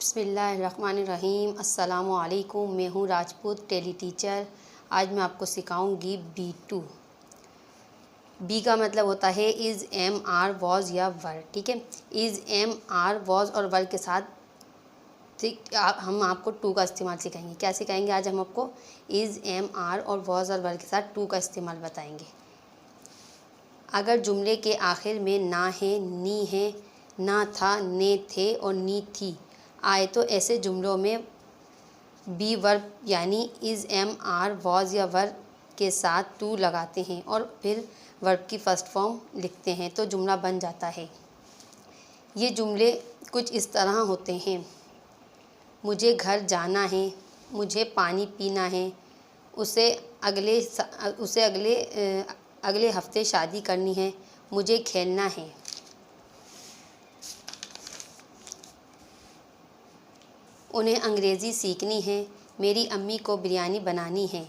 बिस्मिल्लाहिर्रहमानिर्रहीम। अस्सलामुअलैकुम। मैं हूँ राजपूत टेली टीचर। आज मैं आपको सिखाऊंगी B2। बी का मतलब होता है इज़, एम, आर, वॉज या वर। ठीक है, इज़, एम, आर, वॉज और वर के साथ ठीक हम आपको टू का इस्तेमाल सिखाएंगे। क्या सिखाएंगे आज हम आपको? इज़, एम, आर और वॉज और वर के साथ टू का इस्तेमाल बताएंगे। अगर जुमले के आखिर में ना है, नी है, ना था, ने थे और नी थी आए तो ऐसे जुमलों में बी वर्ब यानी इज़, एम, आर, वॉज या वर के साथ टू लगाते हैं और फिर वर्ब की फर्स्ट फॉर्म लिखते हैं तो जुमला बन जाता है। ये जुमले कुछ इस तरह होते हैं: मुझे घर जाना है, मुझे पानी पीना है, उसे अगले हफ्ते शादी करनी है, मुझे खेलना है। उन्हें अंग्रेज़ी सीखनी है, मेरी अम्मी को बिरयानी बनानी है,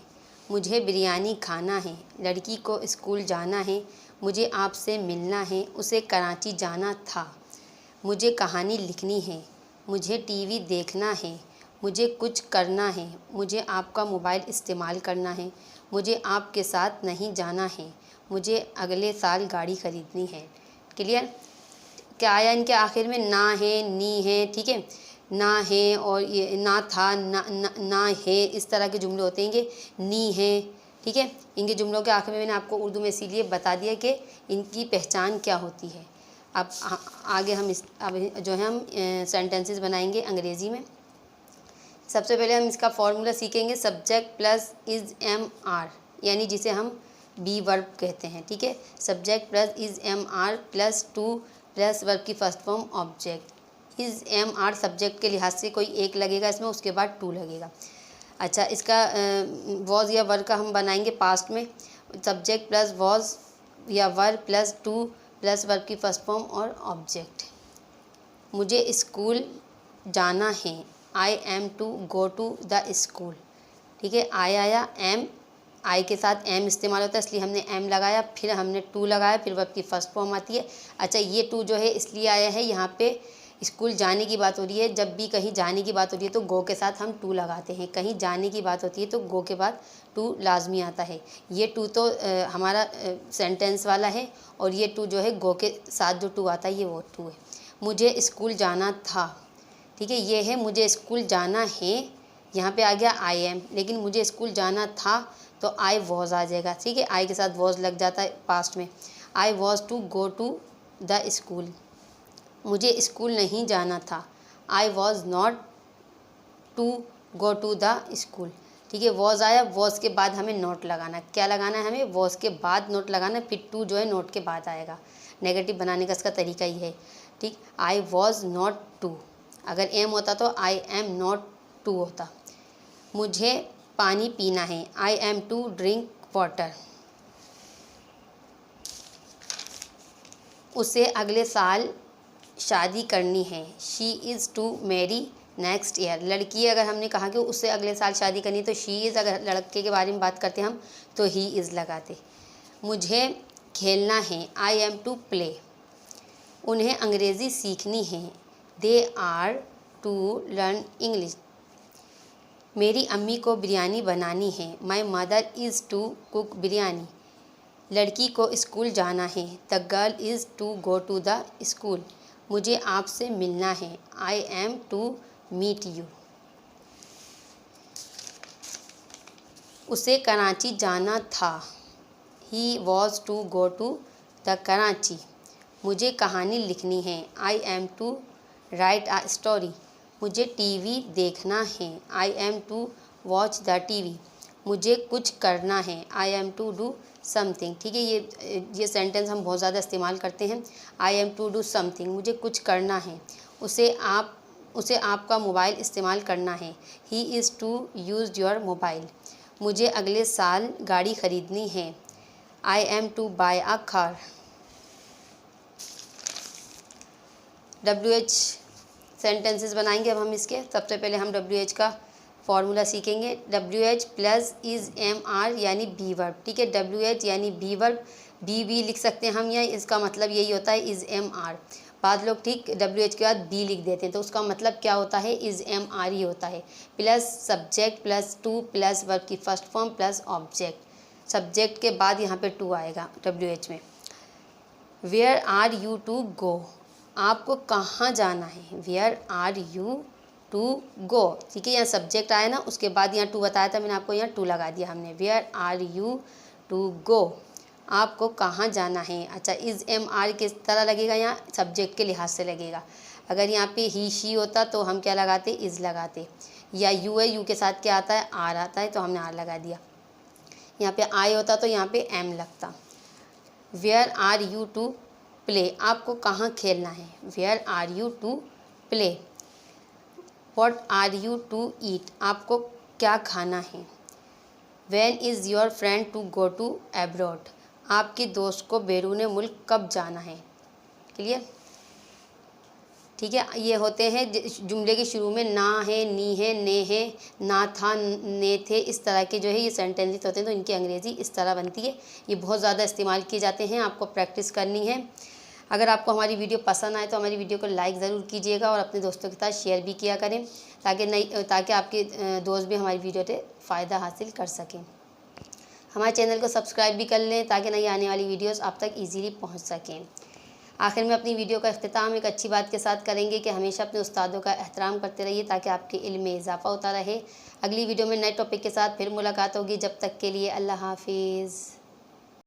मुझे बिरयानी खाना है, लड़की को स्कूल जाना है, मुझे आपसे मिलना है, उसे कराची जाना था, मुझे कहानी लिखनी है, मुझे टीवी देखना है, मुझे कुछ करना है, मुझे आपका मोबाइल इस्तेमाल करना है, मुझे आपके साथ नहीं जाना है, मुझे अगले साल गाड़ी ख़रीदनी है। क्लियर? क्या आया इनके आखिर में? ना है, नी है, ठीक है, ना है और ये ना था, ना है, इस तरह के जुमले होते हैं। ये नी है, ठीक है। इनके जुमलों के आखिर में मैंने आपको उर्दू में इसीलिए बता दिया कि इनकी पहचान क्या होती है। अब आगे हम हम सेंटेंसेस बनाएंगे अंग्रेज़ी में। सबसे पहले हम इसका फॉर्मूला सीखेंगे, subject plus is, am, are, यानी जिसे हम बी वर्ब कहते हैं। ठीक है, subject plus is, am, are plus to plus verb की first form object. Is, am, are subject के लिहाज से कोई एक लगेगा इसमें, उसके बाद टू लगेगा। अच्छा, इसका वॉज या वर का हम बनाएंगे पास्ट में, सब्जेक्ट प्लस वॉज या were plus to plus verb की फर्स्ट फॉर्म और ऑब्जेक्ट। मुझे स्कूल जाना है, I am to go to the school. ठीक है, आई आया, एम, आई के साथ एम इस्तेमाल होता है इसलिए हमने एम लगाया, फिर हमने टू लगाया, फिर वर्ब की फर्स्ट फॉर्म आती है। अच्छा, ये टू जो है इसलिए आया है, यहाँ पे स्कूल जाने की बात हो रही है। जब भी कहीं जाने की बात होती है तो गो के साथ हम टू लगाते हैं, कहीं जाने की बात होती है तो गो के बाद टू लाजमी आता है। ये टू तो हमारा सेंटेंस वाला है और ये टू जो है गो के साथ जो टू आता है ये वो टू है। मुझे स्कूल जाना था, ठीक है, ये है मुझे स्कूल जाना है, यहाँ पे आ गया आई एम, लेकिन मुझे स्कूल जाना था तो आई वॉज आ जाएगा। ठीक है, आई के साथ वॉज लग जाता है पास्ट में। I was to go to the school. मुझे स्कूल नहीं जाना था, I was not to go to the school. ठीक है, वॉज आया, वॉज के बाद हमें नोट लगाना। क्या लगाना है हमें? वॉज के बाद नोट लगाना, फिर टू जो है नोट के बाद आएगा। नेगेटिव बनाने का इसका तरीका ही है। ठीक, आई वॉज नॉट टू, अगर एम होता तो आई एम नॉट टू होता। मुझे पानी पीना है, I am to drink water. उसे अगले साल शादी करनी है, she is to marry next year. लड़की अगर हमने कहा कि उससे अगले साल शादी करनी है तो शी इज़, अगर लड़के के बारे में बात करते हम तो ही इज़ लगाते। मुझे खेलना है, आई एम टू प्ले। उन्हें अंग्रेज़ी सीखनी है, they are to learn English. मेरी अम्मी को बिरयानी बनानी है, my mother is to cook biryani. लड़की को स्कूल जाना है, the girl is to go to the school. मुझे आपसे मिलना है, I am to meet you. उसे कराची जाना था, he was to go to the Karachi. मुझे कहानी लिखनी है, I am to write a story. मुझे टीवी देखना है, I am to watch the TV. मुझे कुछ करना है, I am to do something. ठीक है, ये सेंटेंस हम बहुत ज़्यादा इस्तेमाल करते हैं, I am to do something, मुझे कुछ करना है। उसे आपका मोबाइल इस्तेमाल करना है, he is to use your mobile. मुझे अगले साल गाड़ी ख़रीदनी है, I am to buy a car. WH sentences बनाएंगे अब हम इसके। सबसे पहले हम WH का फॉर्मूला सीखेंगे। WH plus is, am, are यानी बी वर्ब। ठीक है, WH यानी बी वर्ब, बी लिख सकते हैं हम, या इसका मतलब यही होता है इज़, एम, आर। बाद लोग ठीक WH के बाद बी लिख देते हैं, तो उसका मतलब क्या होता है, इज़ MRE होता है, plus subject plus to plus verb की first form plus object. Subject के बाद यहाँ पे टू आएगा WH में। Where are you to go, आपको कहाँ जाना है, where are you to go, ठीक है। यहाँ सब्जेक्ट आया ना, उसके बाद यहाँ टू बताया था मैंने आपको, यहाँ टू लगा दिया हमने। Where are you to go, आपको कहाँ जाना है। अच्छा, इज़ MR किस तरह लगेगा, यहाँ सब्जेक्ट के लिहाज से लगेगा। अगर यहाँ पे ही शी होता तो हम क्या लगाते, इज़ लगाते, या यू है, यू के साथ क्या आता है, आर आता है, तो हमने आर लगा दिया। यहाँ पे आई होता तो यहाँ पे एम लगता। Where are you to play, आपको कहाँ खेलना है, where are you to play. What are you to eat, आपको क्या खाना है। When is your friend to go to abroad, आपकी दोस्त को बैरून मुल्क कब जाना है। क्लियर, ठीक है। ये होते हैं जुमले के शुरू में ना है, नी है, ने है, ना था, ने थे, इस तरह के जो है ये सेंटेंसेस होते हैं, तो इनकी अंग्रेज़ी इस तरह बनती है। ये बहुत ज़्यादा इस्तेमाल किए जाते हैं, आपको प्रैक्टिस करनी है। अगर आपको हमारी वीडियो पसंद आए तो हमारी वीडियो को लाइक ज़रूर कीजिएगा और अपने दोस्तों के साथ शेयर भी किया करें, ताकि आपके दोस्त भी हमारी वीडियो से फ़ायदा हासिल कर सकें। हमारे चैनल को सब्सक्राइब भी कर लें ताकि नई आने वाली वीडियोस आप तक इजीली पहुंच सकें। आखिर में अपनी वीडियो का इख्तिताम एक अच्छी बात के साथ करेंगे कि हमेशा अपने उस्तादों का एहतराम करते रहिए ताकि आपके इल्म में इजाफा होता रहे। अगली वीडियो में नए टॉपिक के साथ फिर मुलाकात होगी, जब तक के लिए अल्लाह हाफिज़।